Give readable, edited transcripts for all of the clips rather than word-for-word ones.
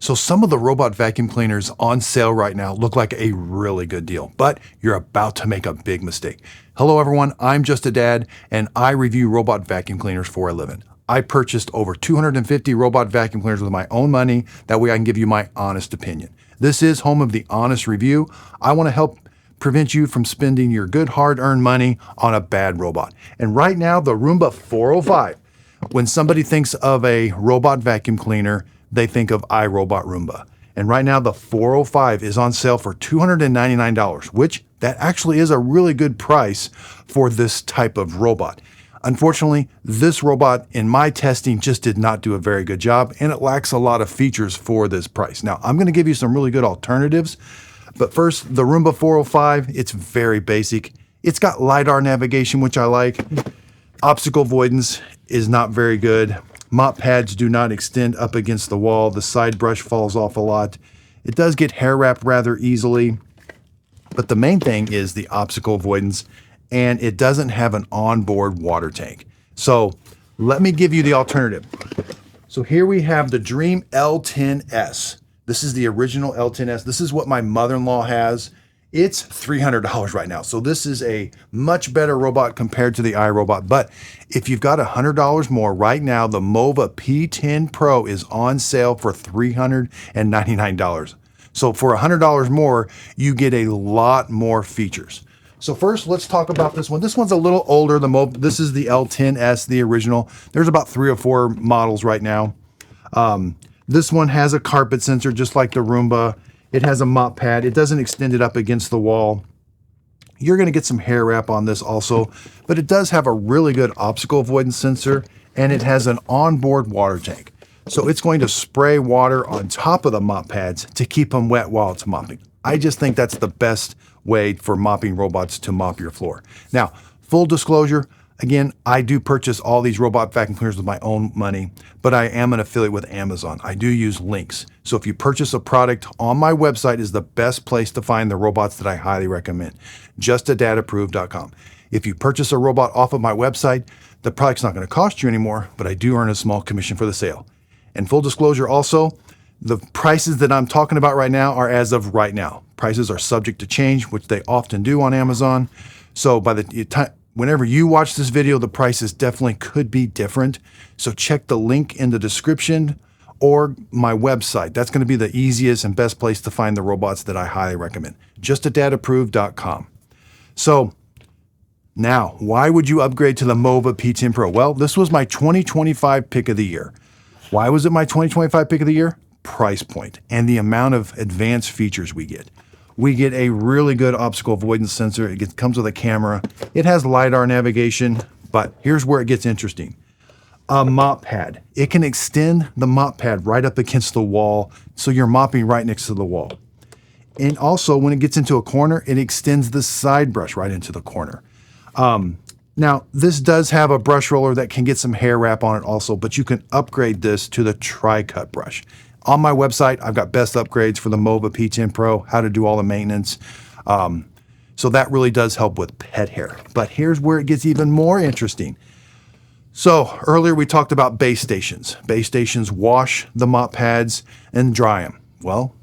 So some of the robot vacuum cleaners on sale right now look like a really good deal, but you're about to make a big mistake. Hello everyone, I'm Just a Dad, and I review robot vacuum cleaners for a living. I purchased over 250 robot vacuum cleaners with my own money. That way I can give you my honest opinion. This is home of the honest review. I want to help prevent you from spending your good hard-earned money on a bad robot. And right now, the Roomba 405, when somebody thinks of a robot vacuum cleaner, they think of iRobot Roomba. And right now, the 405 is on sale for $299, which that actually is a really good price for this type of robot. Unfortunately, this robot in my testing just did not do a very good job, and it lacks a lot of features for this price. Now, I'm going to give you some really good alternatives, but first, the Roomba 405, it's very basic. It's got LiDAR navigation, which I like. Obstacle avoidance is not very good. Mop pads do not extend up against the wall. The side brush falls off a lot. It does get hair wrapped rather easily, but the main thing is the obstacle avoidance, and it doesn't have an onboard water tank. So let me give you the alternative. So here we have the Dream L10S. This is the original L10S. This is what my mother-in-law has. It's $300 right now. So this is a much better robot compared to the iRobot. But if you've got $100 more right now, the Mova P10 Pro is on sale for $399. So for $100 more, you get a lot more features. So first, let's talk about this one. This one's a little older. This is the L10S, the original. There's about 3 or 4 models right now. This one has a carpet sensor, just like the Roomba. It has a mop pad. It doesn't extend it up against the wall. You're going to get some hair wrap on this also, but it does have a really good obstacle avoidance sensor, and it has an onboard water tank. So it's going to spray water on top of the mop pads to keep them wet while it's mopping. I just think that's the best way for mopping robots to mop your floor. Now, full disclosure, again, I do purchase all these robot vacuum cleaners with my own money, but I am an affiliate with Amazon. I do use links. So if you purchase a product on my website is the best place to find the robots that I highly recommend. JustADadApproved.com. If you purchase a robot off of my website, the product's not going to cost you anymore, but I do earn a small commission for the sale. And full disclosure also, the prices that I'm talking about right now are as of right now. Prices are subject to change, which they often do on Amazon. So by the time, whenever you watch this video, the prices definitely could be different. So check the link in the description or my website. That's going to be the easiest and best place to find the robots that I highly recommend. JustADadApproved.com. So now, why would you upgrade to the Mova P10 Pro? Well, this was my 2025 pick of the year. Why was it my 2025 pick of the year? Price point and the amount of advanced features we get. We get a really good obstacle avoidance sensor. It comes with a camera. It has LiDAR navigation, but here's where it gets interesting. A mop pad. It can extend the mop pad right up against the wall, so you're mopping right next to the wall. And also, when it gets into a corner, it extends the side brush right into the corner. Now, this does have a brush roller that can get some hair wrap on it also, but you can upgrade this to the tri-cut brush. On my website, I've got best upgrades for the Mova P10 Pro, how to do all the maintenance. So that really does help with pet hair. But here's where it gets even more interesting. So earlier we talked about base stations. Base stations wash the mop pads and dry them. Well,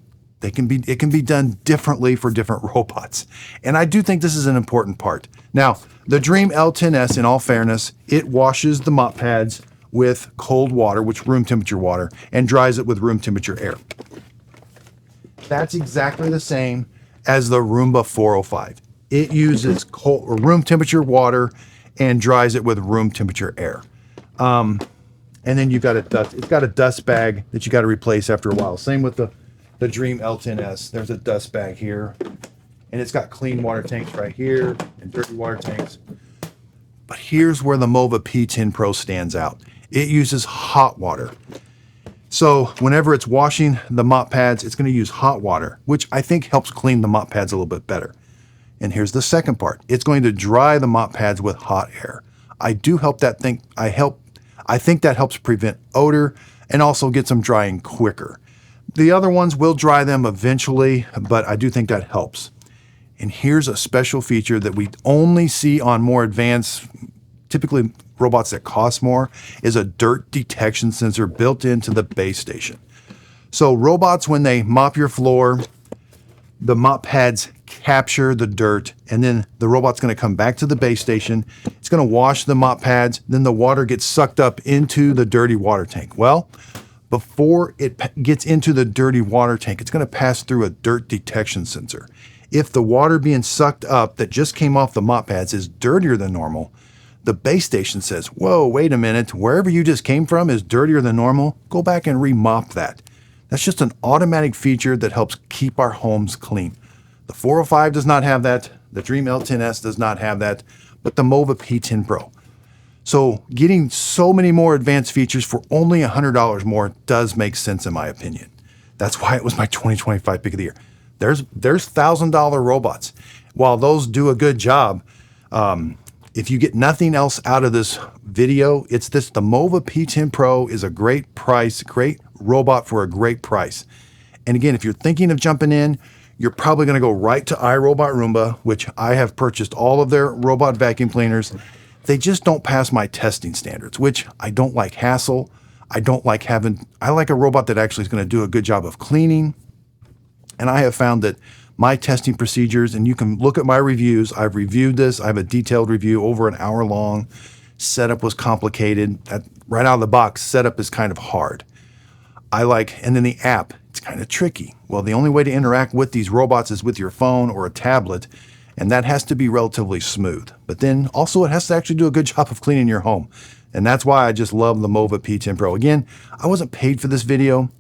it can be done differently for different robots. And I do think this is an important part. Now, the Dream L10S, in all fairness, it washes the mop pads with cold water, which room temperature water, and dries it with room temperature air. That's exactly the same as the Roomba 405. It uses room temperature water and dries it with room temperature air. And then you've got it's got a dust bag that you got to replace after a while. Same with the Dream L10S. There's a dust bag here, and it's got clean water tanks right here and dirty water tanks. But here's where the Mova P10 Pro stands out. It uses hot water. So whenever it's washing the mop pads, it's going to use hot water, which I think helps clean the mop pads a little bit better. And here's the second part. It's going to dry the mop pads with hot air. I think that helps prevent odor and also gets them drying quicker. The other ones will dry them eventually, but I do think that helps. And here's a special feature that we only see on more advanced, typically robots that cost more, is a dirt detection sensor built into the base station. So robots, when they mop your floor, the mop pads capture the dirt, and then the robot's going to come back to the base station. It's going to wash the mop pads. Then the water gets sucked up into the dirty water tank. Well, before it gets into the dirty water tank, it's going to pass through a dirt detection sensor. If the water being sucked up that just came off the mop pads is dirtier than normal, the base station says, whoa, wait a minute, wherever you just came from is dirtier than normal. Go back and remop that. That's just an automatic feature that helps keep our homes clean. The 405 does not have that. The Dream L10S does not have that, but the Mova P10 Pro. So getting so many more advanced features for only $100 more does make sense in my opinion. That's why it was my 2025 pick of the year. There's $1,000 robots. While those do a good job, if you get nothing else out of this video, it's this. The Mova P10 Pro is a great price, great robot for a great price. And again, if you're thinking of jumping in, you're probably going to go right to iRobot Roomba, which I have purchased all of their robot vacuum cleaners. They just don't pass my testing standards, which I don't like hassle. I like a robot that actually is going to do a good job of cleaning. And I have found that my testing procedures, and you can look at my reviews. I've reviewed this. I have a detailed review over an hour long. Setup was complicated. Right out of the box, setup is kind of hard. And then the app, it's kind of tricky. Well, the only way to interact with these robots is with your phone or a tablet, and that has to be relatively smooth. But then also it has to actually do a good job of cleaning your home. And that's why I just love the Mova P10 Pro. Again, I wasn't paid for this video.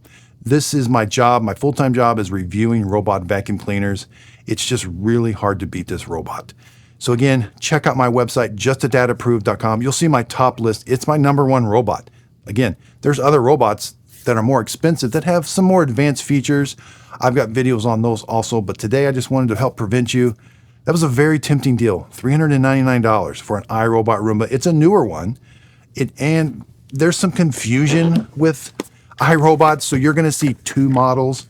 This is my job. My full-time job is reviewing robot vacuum cleaners. It's just really hard to beat this robot. So again, check out my website, justadadapproved.com. You'll see my top list. It's my #1 robot. Again, there's other robots that are more expensive that have some more advanced features. I've got videos on those also, but today I just wanted to help prevent you. That was a very tempting deal, $399 for an iRobot Roomba. It's a newer one, and there's some confusion with iRobots, so you're going to see two models.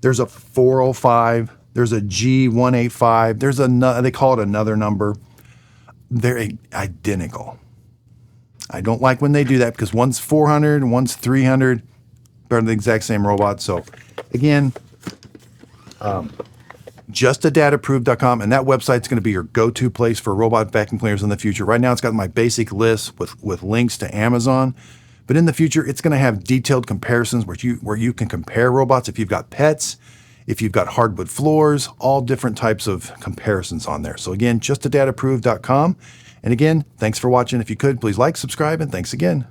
There's a 405, there's a G185, they call it another number. They're identical. I don't like when they do that because one's 400 and one's 300. They're the exact same robot. So again, justadadapproved.com, and that website's going to be your go-to place for robot vacuum cleaners in the future. Right now, it's got my basic list with links to Amazon, but in the future, it's going to have detailed comparisons where you can compare robots if you've got pets, if you've got hardwood floors, all different types of comparisons on there. So again, justadadapproved.com. And again, thanks for watching. If you could, please like, subscribe, and thanks again.